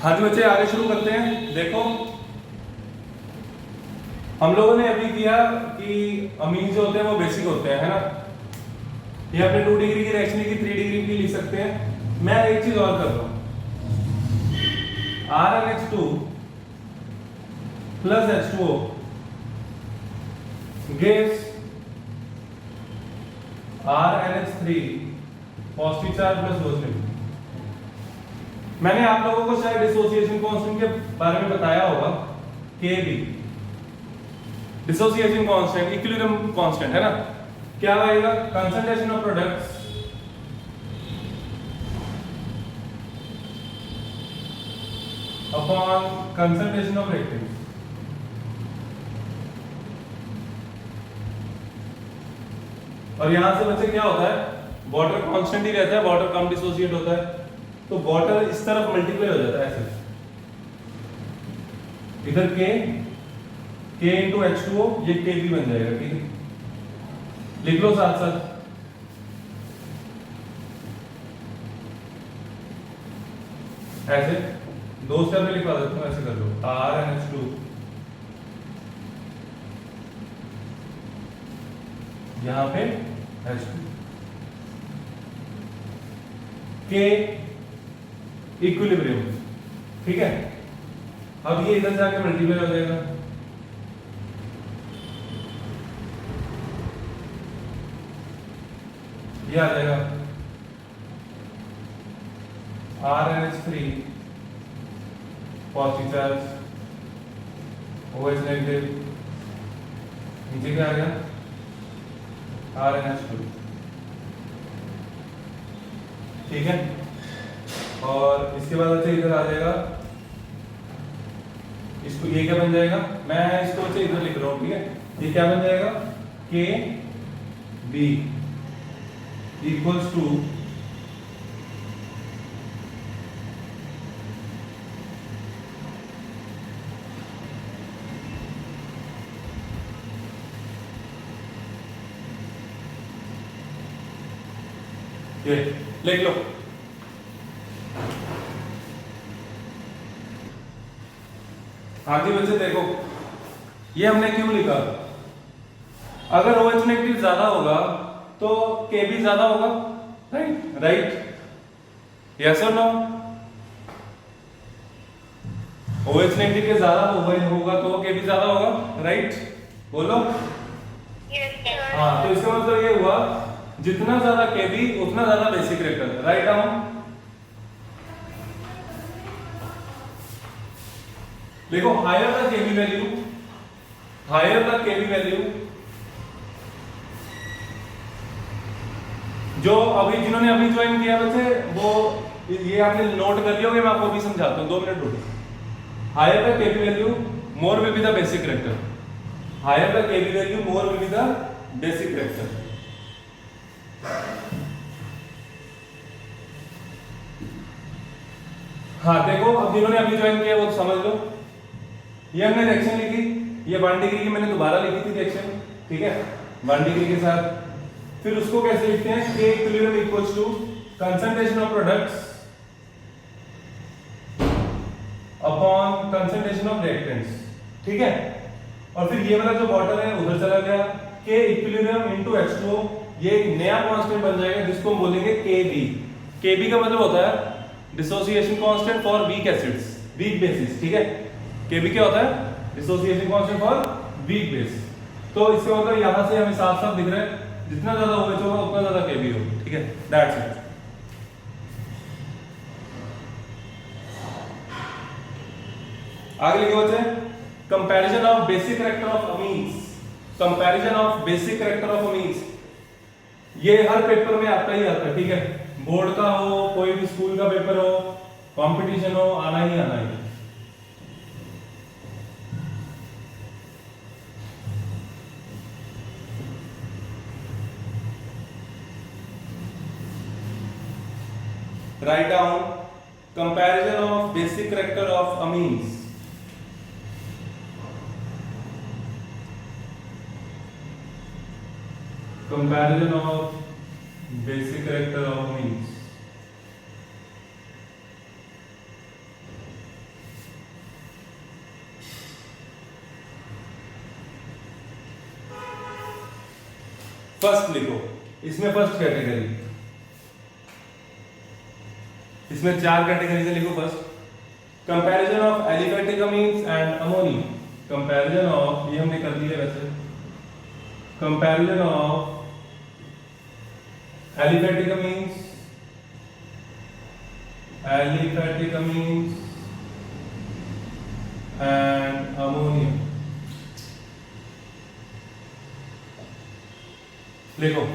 हाँ जी बच्चे, आगे शुरू करते हैं। देखो, हम लोगों ने अभी किया कि अमीन जो होते हैं वो बेसिक होते हैं, है ना। ये आपने 2 डिग्री की रिएक्शन लिखी, 3 डिग्री की लिख सकते हैं। मैं एक चीज और कर रहा हूं, RnH2 plus H2O gives RnH3 positive charge plus OH-। मैंने आप लोगों को शायद डिसोसिएशन कांस्टेंट के बारे में बताया होगा, Kb dissociation constant, equilibrium constant, है ना। क्या आएगा? Concentration of products upon concentration of reactants. और यहां से बच्चे क्या होता है, वाटर कांस्टेंट ही रहता है, वाटर कम डिसोसिएट होता है, तो वाटर इस तरफ मल्टीप्लाई हो जाता है ऐसे, इधर K इंटू H2O, ये Kb बन जाएगा। ठीक है, लिख लो साथ साथ। ऐसे 2 स्टेप में लिखवा देता हूं, ऐसे कर लो, RnH2 यहां पे H2, K इक्विलिब्रियम। ठीक है, अब ये इधर जाके मल्टीप्लाई हो जाएगा, ये आ जाएगा RnH3 positive charge, OH negative, नीचे क्या आ गया RnH2। ठीक है, और इसके बाद अच्छा इधर आ जाएगा, इसको ये क्या बन जाएगा, मैं इसको अच्छा इधर लिख रहा हूं। ठीक है, ये क्या बन जाएगा, Kb इक्वल्स टू ये लिख लो। आगे बच्चे देखो, ये हमने क्यों लिखा, अगर OH नेगेटिव ज्यादा होगा तो Kb ज्यादा होगा, राइट, यस और नो। OH नेगेटिव के ज्यादा होगा तो Kb ज्यादा होगा, राइट, बोलो। हाँ, तो इसका मतलब ये हुआ जितना ज्यादा Kb उतना ज्यादा बेसिक रिएक्टर, राइट डाउन। देखो, higher the Kb value, higher the Kb value, जो अभी जिन्होंने अभी ज्वाइन किया बच्चे, वो ये आपने नोट कर लिया होगा, मैं आपको अभी समझाता हूं, 2 मिनट रुको। Higher the Kb value more will be the basic reactor, higher the Kb value more will be the basic reactor. हाँ देखो, अब जिन्होंने अभी ज्वाइन किया वो तो समझ लो, ये हमने रिएक्शन लिखी, ये 1 डिग्री की मैंने दोबारा लिखी थी रिएक्शन। ठीक है, 1 डिग्री के साथ, फिर उसको कैसे लिखते हैं, K equilibrium equals to concentration of products upon concentration of reactants. ठीक है, और फिर ये वाला जो वाटर है उधर चला गया, K इक्विलिब्रियम इनटू H2O, ये एक नया कांस्टेंट बन जाएगा जिसको हम बोलेंगे Kb। Kb का मतलब होता है dissociation constant for weak acids, weak bases. ठीक है, Kb क्या होता है, dissociation constant for weak base. तो इसका मतलब यहां से हमें साफ साफ दिख रहा है, जितना ज्यादा OH होगा उतना ज्यादा Kb होगा। ठीक है, दैट्स इट। आगे लिखो बच्चे, comparison of basic character of amines, comparison of basic character of amines, ये हर पेपर में आता ही आता है। ठीक है, बोर्ड का हो, कोई भी स्कूल का पेपर हो, कंपटीशन हो, आना ही आना है। Write down comparison of basic character of amines. Comparison of basic character of amines. First लिखो, इसमें फर्स्ट कैटेगरी, इसमें 4 कैटेगरी से लिखो। First comparison of aliphatic amines and ammonium, comparison of, ये हमने कर दिया वैसे, comparison of aliphatic amines and ammonium. लिखो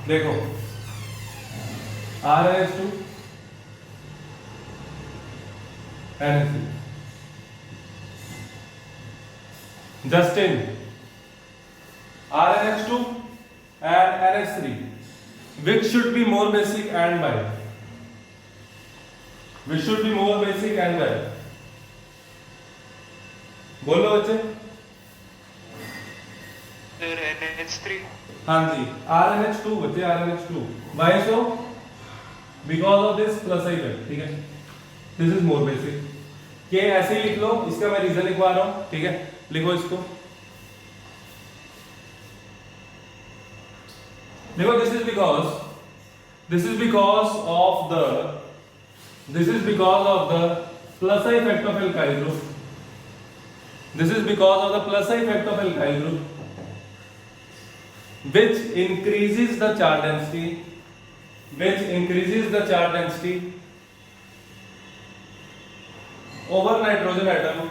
देखो RnH2 NH3, Justin RnH2 and NH3, which should be more basic and why? Which should be more basic and why? बोलो बच्चे। NH3। हाँ जी, RnH2 बच्चे, RnH2। Why so? Because of this plus I effect, ठीक है। This is more basic। के ऐसे ही लिख लो, इसका मैं रीजन लिखवा रहा हूँ, ठीक है। लिखो इसको, देखो this is because of the plus I effect of alkyl group। This is because of the plus I effect of alkyl group, which increases the charge density, over nitrogen atom,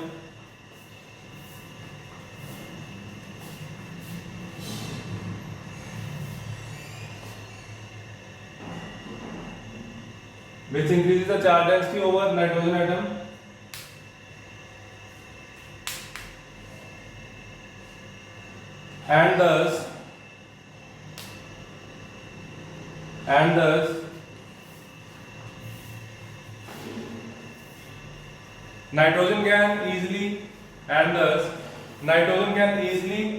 which increases the charge density over nitrogen atom, and thus nitrogen can easily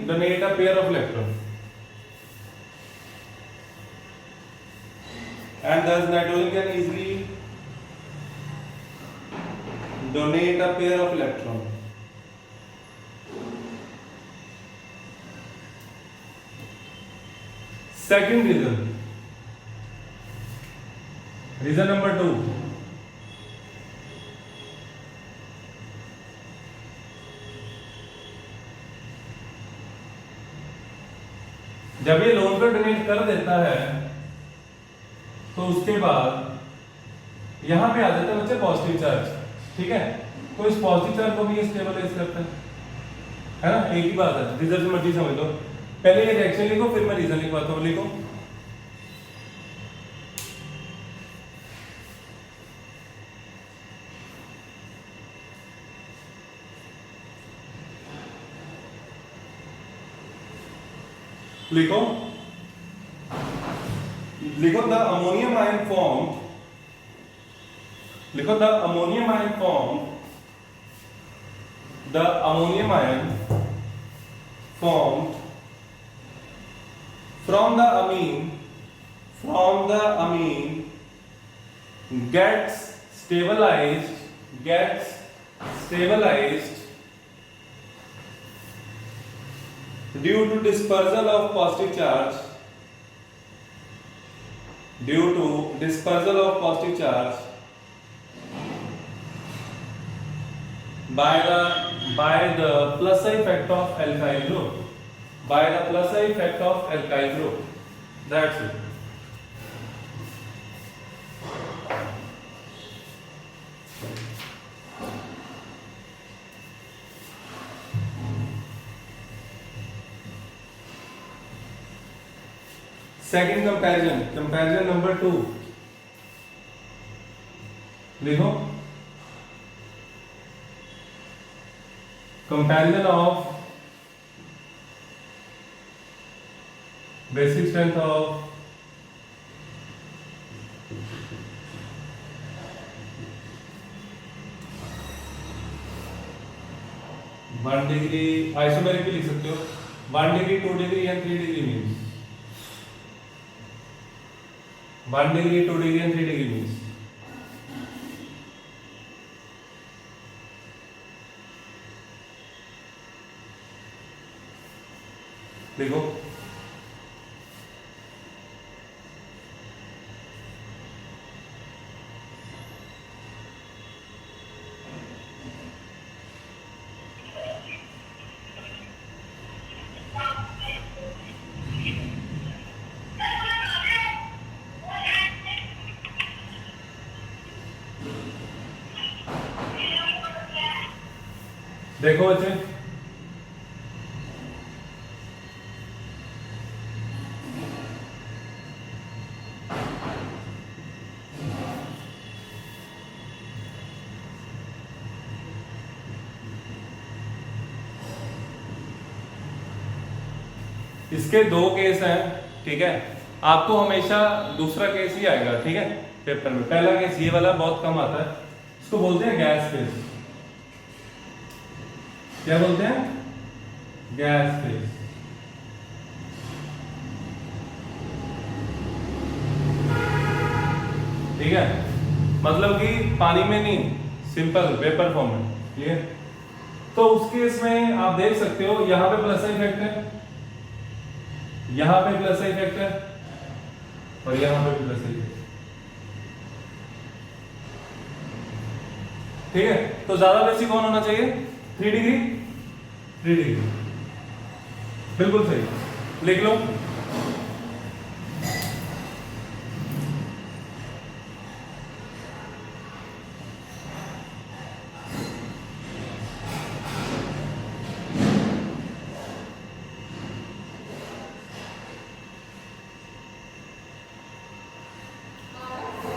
donate a pair of electrons, and thus nitrogen can easily donate a pair of electrons। Second reason number 2, जब ये loan पे donate कर देता है तो उसके बाद यहां पे आ जाता है बच्चे पॉजिटिव चार्ज, ठीक है। तो इस पॉजिटिव चार्ज को भी ये स्टेबलाइज करता है ना, एक ही बात है, रिजल्ट से मर्जी समझ लो। पहले ये रिएक्शन लिखो, फिर मैं रीजन लिखवाता हूं। लिखो लिखो द अमोनियम आयन फॉर्म, लिखो the ammonium ion formed from the amine gets stabilized due to dispersal of positive charge by the plus I effect of alkyl group, that's it। Second comparison number 2, लिखो comparison of basic strength of one degree, isomeric भी लिख सकते हो, 1 degree 2 degree या 3 degree means 1 degree, 2 degree and 3 degree means देखो देखो बच्चे, इसके दो केस हैं, ठीक है। आपको हमेशा दूसरा केस ही आएगा, ठीक है, पेपर में। पहला केस ये वाला बहुत कम आता है, इसको बोलते हैं गैस फेज। क्या बोलते हैं? Gas phase. ठीक है, मतलब कि पानी में नहीं, सिंपल वेपर फॉर्म में। क्लियर? तो उस केस में आप देख सकते हो यहां पे प्लस इफेक्ट है, यहां पे प्लस इफेक्ट है और यहां पे प्लस इफेक्ट। ठीक है, तो ज्यादा बेसिक कौन होना चाहिए? 3 डिग्री, 3 डिग्री, बिल्कुल सही। लिख लो।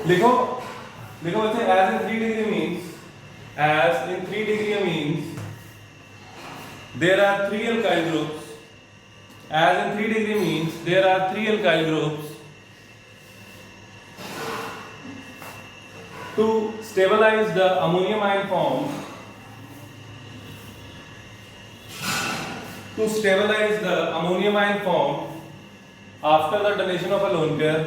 लिखो लिखो बच्चे, as in 3 degree means, as in 3 degree means there are 3 alkyl groups. As in 3 degree means there are 3 alkyl groups. To stabilize the ammonium ion form, to stabilize the ammonium ion form after the donation of a lone pair,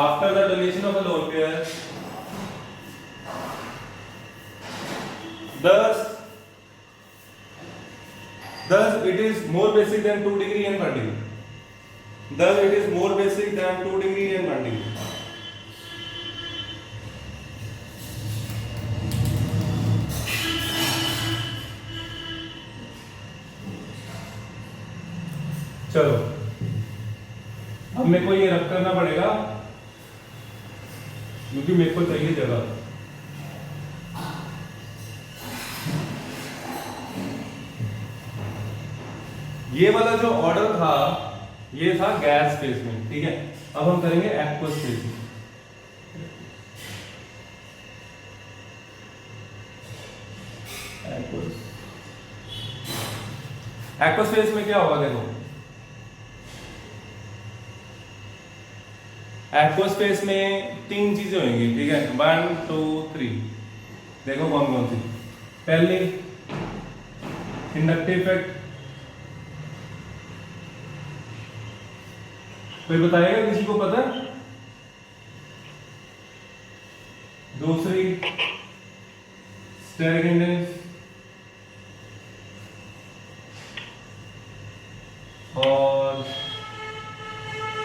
after the donation of a lone pair, thus it is more basic than 2 degree and 1 degree. Thus it is more basic than 2 degree and 1 degree. चलो, अब मेरे को ये रब करना पड़ेगा क्योंकि मेरे को चाहिए जगह। ये वाला जो ऑर्डर था ये था गैस फेज में, ठीक है। अब हम करेंगे एक्वस फेज में। एक्वस फेज में क्या होगा? देखो, एक्वस फेज में 3 चीजें होंगी, ठीक है, 1 2 3। देखो कौन कौन सी। पहली, इंडक्टिव इफेक्ट। कोई बताएगा? किसी को पता? दूसरी, स्टेरिक इंडेंस। और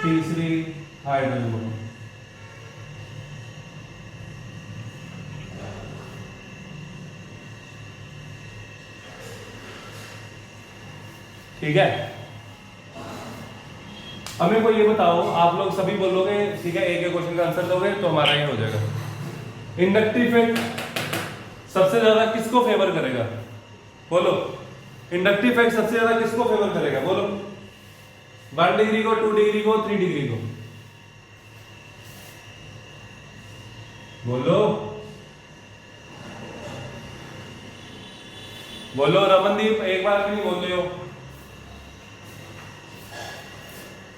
तीसरी, हाइड्रोजन बॉन्ड। ठीक है, अब मेरे को ये बताओ, आप लोग सभी बोलोगे, ठीक है, एक एक क्वेश्चन का आंसर दोगे तो हमारा ये हो जाएगा। इंडक्टिव इफेक्ट सबसे ज्यादा किसको फेवर करेगा? बोलो, इंडक्टिव इफेक्ट सबसे ज्यादा किसको फेवर करेगा? बोलो, 1 डिग्री को, 2 डिग्री को, 3 डिग्री को? बोलो बोलो, रमनदीप एक बार भी नहीं बोलते हो।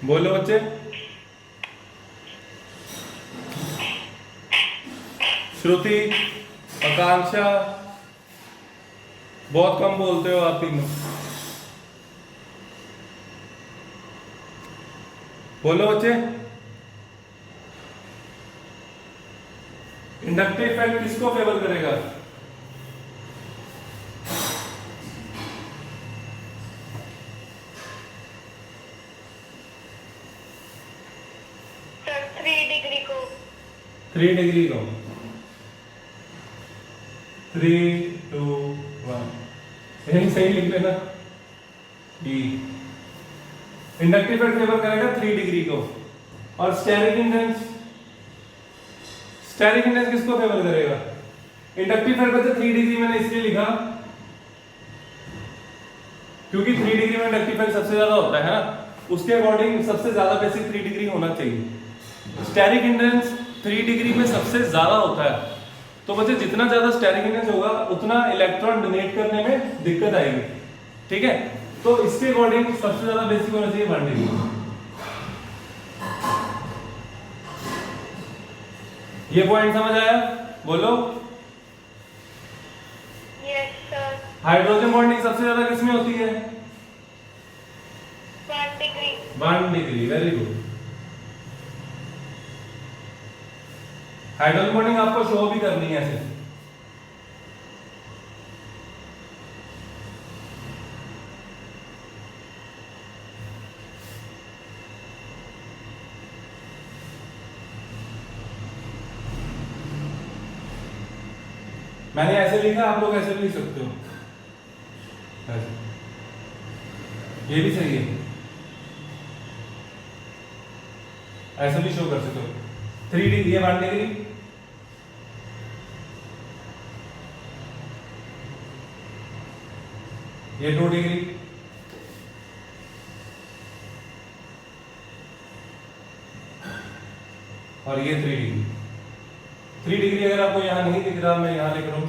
बोलो बच्चे। श्रुति, आकांक्षा, बहुत कम बोलते हो आप तीनों। बोलो बच्चे, इंडक्टिव इफेक्ट किसको फेवर करेगा? सर 3 डिग्री को 3 डिग्री को 3 2 1 यही सही लिख लेना। बी इंडक्टिव इफेक्ट फेवर करेगा 3 डिग्री को। और स्टेरिक इंडेंस किसको फेवर करेगा? इंडक्टिव इफेक्ट बच्चे 3 डिग्री मैंने इसलिए लिखा क्योंकि 3 डिग्री में इंडक्टिव इफेक्ट सबसे ज्यादा होता है ना, उसके अकॉर्डिंग सबसे ज्यादा बेसिक 3 डिग्री होना चाहिए। स्टेरिक इंडेंस 3 डिग्री में सबसे ज्यादा होता है, तो बच्चे जितना ज्यादा स्टेरिक इंडेंस होगा उतना इलेक्ट्रॉन डोनेट करने में दिक्कत आएगी, ठीक है? तो इसके अकॉर्डिंग सबसे ज्यादा बेसिक होना चाहिए 1 डिग्री। ये पॉइंट समझ आया? बोलो। यस सर हाइड्रोजन बॉन्डिंग सबसे ज्यादा किसमें होती है? 1 degree 1 degree, very good. Hydrogen bonding आपको शो भी करनी है ऐसे। मैंने ऐसे लिखा, आप लोग ऐसे भी लिख सकते हो, ऐसे। ये भी सही है, ऐसे भी शो कर सकते हो। 3 डिग्री, ये 1 डिग्री, ये 2 डिग्री, और ये 3 डिग्री। 3 डिग्री अगर आपको यहां नहीं दिख रहा, मैं यहां लिख रहा हूं।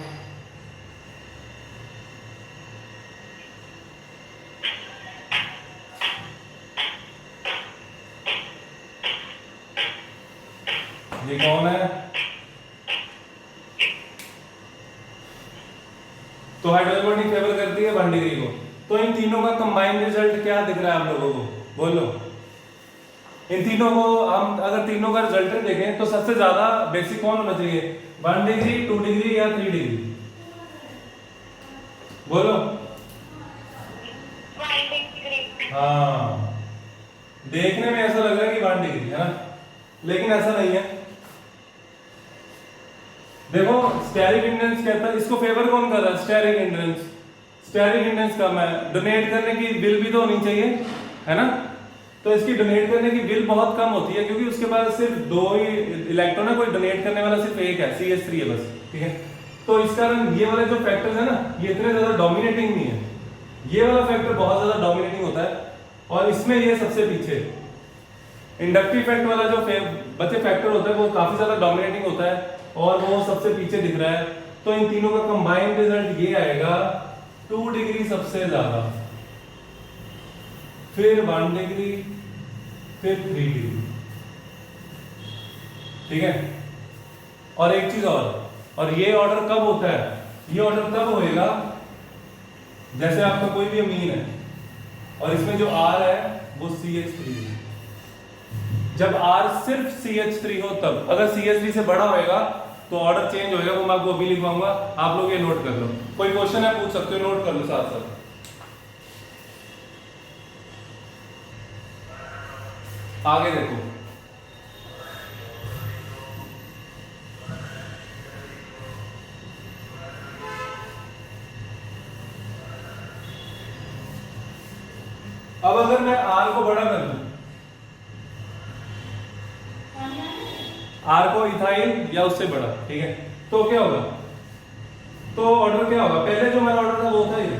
ये कौन है? तो हाइड्रोजन बॉन्डिंग फेवर करती है 1 डिग्री को। तो इन तीनों का कंबाइंड रिजल्ट क्या दिख रहा है आप लोगों को? बोलो। इन तीनों को हम अगर तीनों का रिजल्ट देखें तो सबसे ज्यादा बेसिक कौन होना चाहिए? 1 डिग्री, 2 डिग्री या 3 डिग्री? बोलो। 1 डिग्री हाँ, देखने में ऐसा लग रहा है कि 1 डिग्री है ना, लेकिन ऐसा नहीं है। देखो स्टेरिक इंडेंस कहता है, इसको फेवर कौन कर रहा है? स्टेरिक इंडेंस। स्टेरिक इंडेंस का मैं डोनेट करने की विल भी तो होनी चाहिए, है ना? तो इसकी डोनेट करने की विल बहुत कम होती है क्योंकि उसके पास सिर्फ 2 ही इलेक्ट्रॉन है, कोई डोनेट करने वाला सिर्फ एक है, CH3 है बस, ठीक है? तो इस कारण ये वाले जो फैक्टर्स है ना, ये इतने ज्यादा डोमिनेटिंग नहीं है। ये वाला फैक्टर बहुत ज्यादा डोमिनेटिंग होता है और इसमें ये सबसे पीछे। इंडक्टिव इफेक्ट वाला जो बचे फैक्टर होता है वो काफी ज्यादा डोमिनेटिंग होता है और वो सबसे पीछे दिख रहा है। तो इन तीनों का कंबाइंड रिजल्ट ये आएगा 2 डिग्री सबसे ज्यादा, फिर 1 डिग्री, फिर 3 डिग्री, ठीक है? और एक चीज और ये ऑर्डर कब होता है? ये ऑर्डर तब होएगा जैसे आपका कोई भी अमीन है और इसमें जो R है वो CH3 है। जब R सिर्फ CH3 हो तब। अगर CH3 से बड़ा होएगा तो ऑर्डर चेंज होएगा, वो मैं आपको अभी लिखवाऊंगा, आप लोग ये नोट कर लो। कोई क्वेश्चन है पूछ सकते हो, नोट कर लो साथ साथ। आगे देखो, अब अगर मैं R को बड़ा कर दूं, R को इथाइल या उससे बड़ा, ठीक है? तो क्या होगा? तो ऑर्डर क्या होगा? पहले जो मेरा ऑर्डर था वो था ये,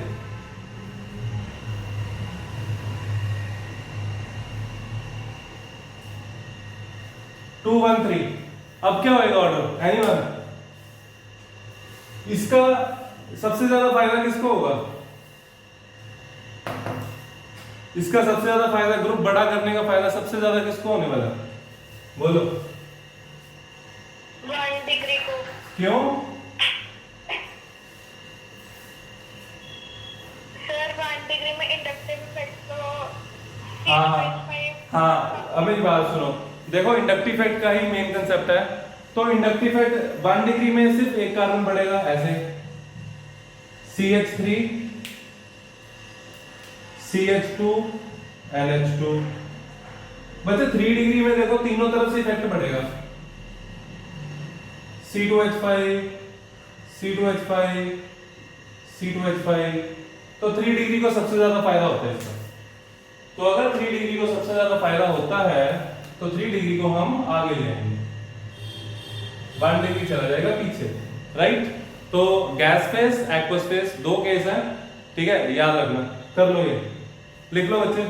टू 1 3। अब क्या होएगा ऑर्डर? एनीवन? इसका सबसे ज्यादा फायदा किसको होगा? इसका सबसे ज्यादा फायदा, ग्रुप बड़ा करने का फायदा सबसे ज्यादा किसको होने वाला? बोलो। 1 डिग्री को। क्यों? सर 1 डिग्री में इंडक्टिव इफेक्ट तो हाँ, अब मेरी बात सुनो, देखो इंडक्टिव इफेक्ट का ही मेन कंसेप्ट है। तो इंडक्टिव इफेक्ट 1 डिग्री में सिर्फ एक कार्बन बढ़ेगा, ऐसे CH3 CH2 NH2। बच्चे 3 डिग्री में देखो तीनों तरफ से इफेक्ट बढ़ेगा, C2H5 C2H5 C2H5। तो 3 डिग्री को सबसे ज्यादा फायदा होता है इसका। तो अगर 3 डिग्री को सबसे ज्यादा फायदा होता है तो 3 डिग्री को हम आगे ले आएंगे, 1 डिग्री चला जाएगा पीछे, राइट। तो गैस फेस, एक्वस फेस, दो केस हैं, ठीक है, याद रखना, कर लो, ये लिख लो बच्चे।